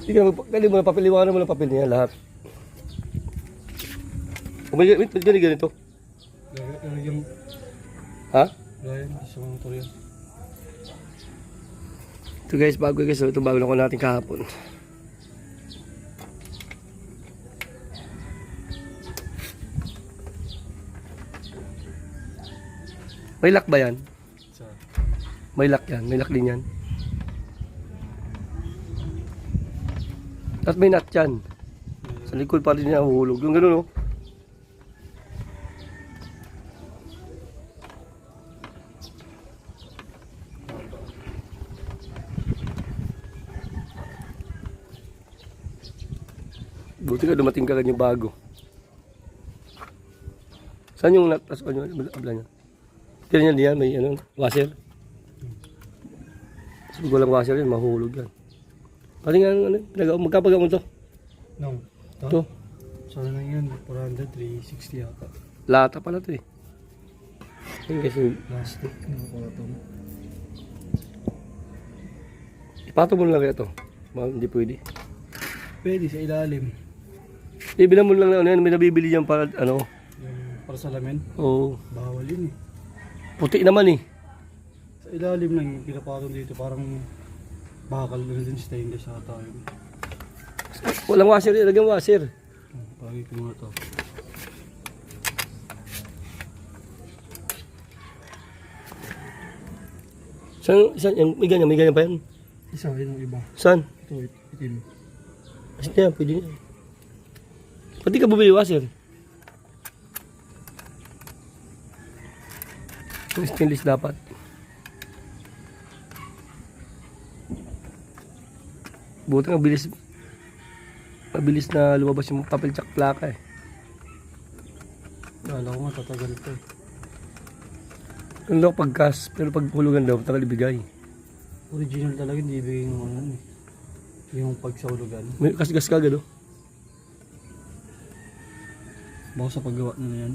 Dali mo na papel, iwanan mo na papel niya lahat. May ganito. Yung... Ha? Gaya, isa mga motor yan. Ito guys, bago guys. Ito bago lang ko natin kahapon. May lock ba yan? May lock yan. May lock din yan. At may nut yan. Sa likod pa rin niya huhulog. Yung gano'n, no? Buti ka dumating ka ganyan bago. Saan yung nut? Ano abla niya? Tira niya diyan, may ano, washer. Kasi walang washer yun, mahulog yan. Pati nga, ano, magkapagaw mo to? No. Ito. Sana na yan, 400, 360 yata. Lata pala to eh. Yan kasi, Plastic, nakapatong. ipatong mo lang kaya to. Hindi pwede. Pwede sa ilalim. Ibilan mo lang na ano yan, may nabibili dyan para ano. Yung para sa lamin. Oo. Bawal yun eh. Puti naman eh. Sa ilalim lang yung pinapatong dito, parang bakal na din stainless ata yun. Walang washer eh, lagyan washer. Pagi ko nga to. Saan, may ganyan pa yan. Isa, yun ang iba. Saan? Ito, itim. Kasi yan, pwede yan. Pati ka bumili washer. Stainless dapat. Buti nga mabilis na lumabas yung papel tsak plaka eh. Kala ko nga tatagal ito eh. Ang loko pagkas, pero pag hulugan daw, tagal ibigay. Original talaga, hindi ibigay ng ano eh. Yung pagsaulugan. May kasgas kagad oh. Baka sa paggawa na yan.